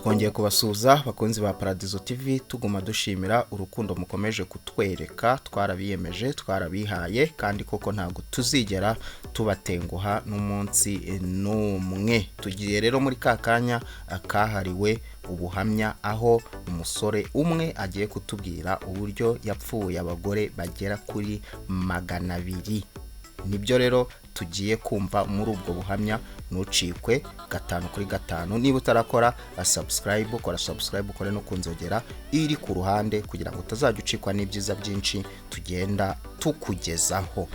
Twongeye kubasuza bakunzi ba Paradizo TV, tuguma dushimira urukundo mukomeje kutwereka. Twarabiyemeje, twarabihaye, kandi koko ntago tuzigera tubatenguha n'umunsi n'umwe. Tugiye rero muri kakanya akahariwe ubuhamya, aho umusore umwe agiye kutubwira uburyo yapfuye abagore bagera kuri 200. Nibyo rero tugiye kumva muri ubwo buhamya. Nucikwe 5/5. Niba utarakora subscribe, kora subscribe, kore no kunzogera iri ku ruhande kugira ngo utazajya ucikwa n'ibyiza byinshi tugenda tukugezaho.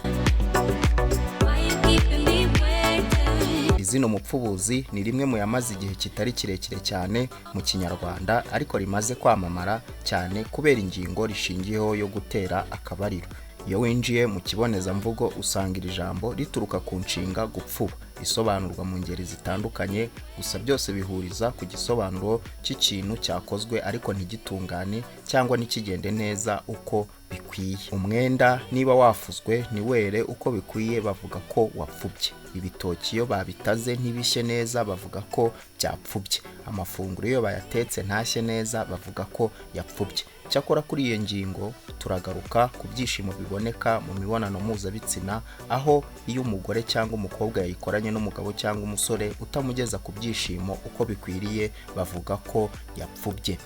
Izino mupfubuzi ni rimwe mu yamaze igihe kitari kirekire cyane mu Kinyarwanda, ariko rimaze kwamamara cyane kubera ingingo rishingiyeho yo gutera akabariro. Iyo winjiye mu kibonezamvugo usanga iri jambo rituruka ku nshinga gupfuba, isobanurwa mu ngeri zitandukanye, gusa byose bihuriza ku gisobanuro cy'ikintu cyakozwe ariko ntigitungane cyangwa ntikigende neza uko bikwiye. Umwenda niba wafuzwe niwere uko bikwiye bavuga ko wapfubye. Ibitoki iyo babitaze ntibishye neza bavuga ko byapfubye. Amafunguro iyo bayatetse ntashye neza bavuga ko yapfubye. Cyakora kuri iyo ngingo turagaruka ku byishimo biboneka mu mibonano mpuzabitsina, aho iyo umugore cyangwa umukobwa yayikoranye n'umugabo cyangwa umusore utamugeza ku byishimo uko bikwiriye bavuga ko yapfubye.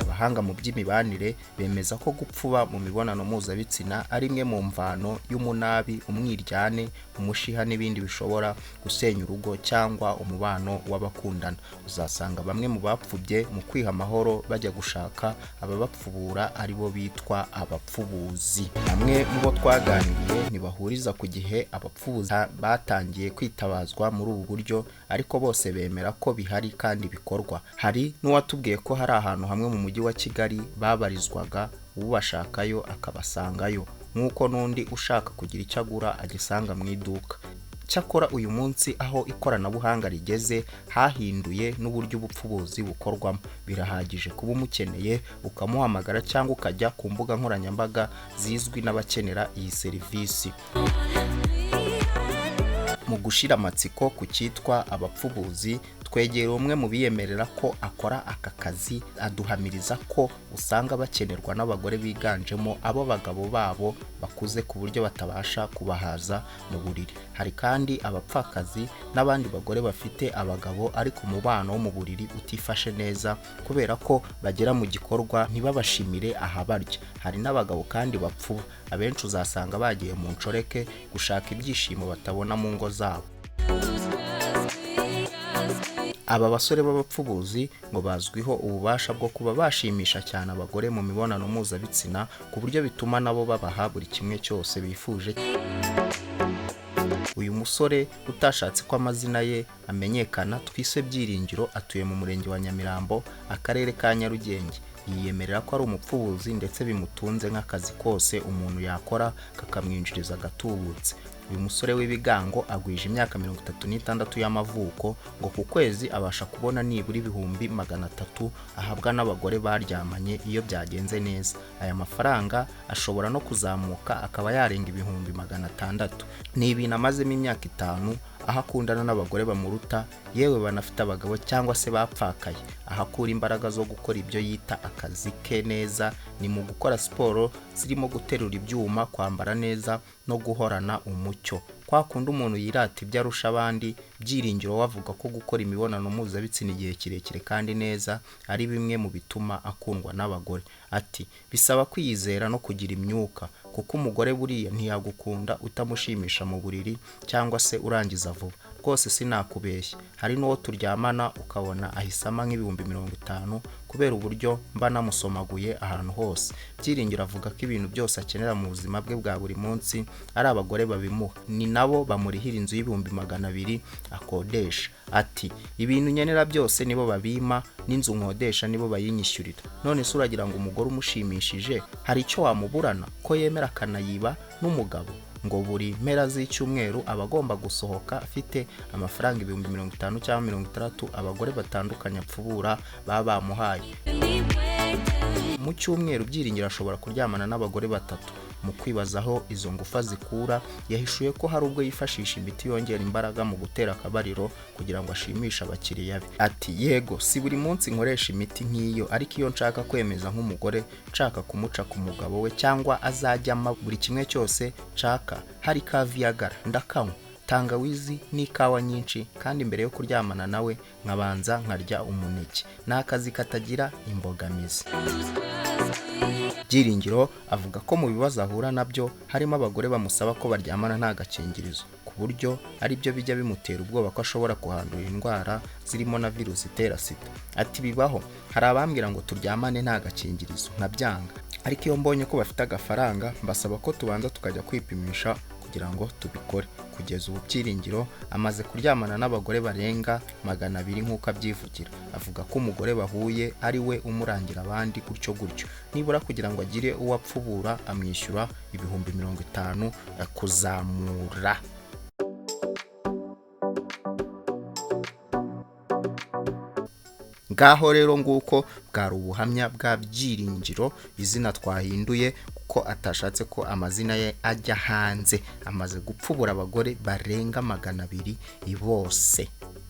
Abahanga mu by'imibanire bemeza ko gupfuba mu mibonano mpuzabitsina ari imwe mu mvano y'umunabi, umwiryane, umushiha n'ibindi bishobora gusenya urugo cyangwa umubano w'abakundana. Uzasanga bamwe mu bapfubye mu kwiha amahoro bajya gushaka ababapfubura aribo bitwa abapfubuzi. Bamwe mu bo twaganiriye ntibahuriza ku gihe abapfubuzi batangiye kwitabazwa muri ubu buryo, ariko bose bemera ko bihari kandi bikorwa. Hari n'uwatubwiye ko hari ahantu hamwe mu mujyi wa Kigali babarizwaga ubashakayo akabasangayo, nk'uko n'undi ushaka kugira icyo agura agisanga mu iduka. Cyakora uyu munsi aho ikoranabuhanga rigeze hahinduye n'uburyo ubupfubuzi bukorwamo. Birahagije kuba umukeneye ukamuhamagara cyangwa ukajya ku mbuga nkoranyambaga zizwi n'abakenera iyi serivisi. Mu gushira amatsiko ku cyitwa abapfubuzi, twegera umwe mu biyemerera ko akora aka kazi, aduhamiriza ko usanga bakenerwa n'abagore biganjemo abo bagabo babo bakuze ku buryo batabasha kubahaza mu buriri. Hari kandi abapfakazi n'abandi bagore bafite abagabo ariko umubano wo mu buriri utifashe neza kubera ko bagera mu gikorwa ntibabashimire ahabarya. Hari n'abagabo kandi bapfuba, abenshi uzasanga bagiye mu nshoreke gushaka ibyishimo batabona mu ngo zabo. Aba basore b'abapfubuzi ngo bazwiho ububasha bwo kuba bashimisha cyane abagore mu mibonano mpuzabitsina ku buryo bituma nabo babaha buri kimwe cyose bifuje. Uyu musore utashatse ko amazina ye amenyekana twise Byiringiro, atuye mu murenge wa Nyamirambo, akarere ka Nyarugenge. Yiyemerera ko ari umupfubuzi ndetse bimutunze nk'akazi kose umuntu yakora kakamwinjiriza agatubutse. Uyu musore w'ibigango agwije imyaka 36 y'amavuko, ngo ku kwezi abasha kubona nibura 300 ahabwa n'abagore baryamanye iyo byagenze neza. Aya mafaranga ashobora no kuzamuka akaba yarenga 600. Ni ibintu amazemo imyaka 5 aho akundana n'abagore bamuruta, yewe banafite abagabo cyangwa se bapfakaye. Ahakura imbaraga zo gukora ibyo yita akazi ke neza ni mu gukora siporo zirimo guterura ibyuma, kwambara neza no guhorana umucyo. Kwa kundi umuntu yirata ibyo arusha abandi, Byiringiro wavuga ko gukora imibonano mpuzabitsina igihe kirekire kandi neza ari bimwe mu bituma akundwa n'abagore. Ati bisaba kwiyizera no kugira imyuka, kuko umugore buriya ntiyagukunda utamushimisha mu buriri cyangwa se urangiza vuba. Rwose sinakubeshya, hari n'uwo turyamana ukabona ahisama nk'ibihumbi 50 kubera uburyo mba namusomaguye ahantu hose. Byiringiro avuga ko ibintu byose akenera mu buzima bwe bwa buri munsi ari abagore babimuha, ni nabo bamurihira inzu y'ibihumbi 200 akodesha. Ati ibintu nyenera byose nibo babima, n'inzu nkodesha nibo bayinyishyurira. None se uragira ngo umugore umushimishije hari icyo wamuburana ko yemera akanayiba n'umugabo? Ngo buri mpera z'icyumweru abagomba gusohoka afite amafaranga 50 cyangwa 60 abagore batandukanye apfubura baba bamuhaye. mu cyumweru Byiringiro ashobora kuryamana n'abagore batatu. Mu kwibazaho izo ngufa zikura, yahishuye ko hari ubwo yifashisha imiti yongera imbaraga mu gutera akabariro kugira ngo ashimishe abakiriya be. Ati yego si buri munsi nkoresha imiti nk'iyo, ariko iyo nshaka kwemeza nk'umugore, nshaka kumuca ku mugabo we cyangwa azajyama buri kimwe cyose nshaka, hari ka Viagra ndakanywa, tangawizi n'ikawa nyinshi, kandi mbere yo kuryamana nawe nkabanza nkarya umuneke. Ni akazi katagira imbogamizi. Byiringiro avuga ko mu bibazo ahura nabyo harimo abagore bamusaba ko baryamana nta gakingirizo, ku buryo ari byo bijya bimutera ubwoba ko ashobora kuhandura indwara zirimo na virusi itera sida. Ati bibaho, hari abambwira ngo turyamane nta gakingirizo nkabyanga, ariko iyo mbonye ko bafite agafaranga mbasaba ko tubanza tukajya kwipimisha kugira ngo tubikore. Kugeza ubu Byiringiro amaze kuryamana n'abagore barenga 200 nk'uko abyivugira. Avuga ko umugore bahuye ari we umurangira abandi gutyo gutyo, nibura kugira ngo agire uwo apfubura amwishyura 50,000 kuzamura. Ngaho rero nguko bwari ubuhamya bwa Byiringiro, izina twahinduye ko atashatse ko amazina ye ajya hanze. Amaze gupfubura abagore barenga 200 bose.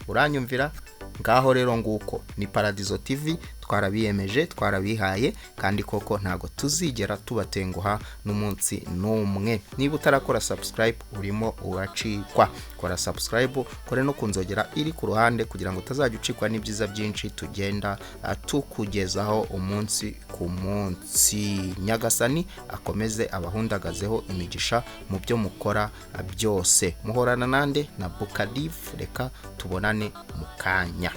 Uranyumvira? Ngaho rero nguko ni Paradizo TV, twarabiyemeje, twarabihaye, kandi koko ntago tuzigera tubatenguha n'umunsi n'umwe. Niba utarakora subscribe urimo uracikwa. Kora subscribe, kore no kunzogera iri ku ruhande kugira ngo utazajya ucikwa n'ibyiza byinshi tugenda tukugezaho umunsi ku munsi. Nyagasani akomeze abahundagazeho imigisha mu byo mukora byose. Muhorana nande na Bukadiv, reka tubonane mu kanya.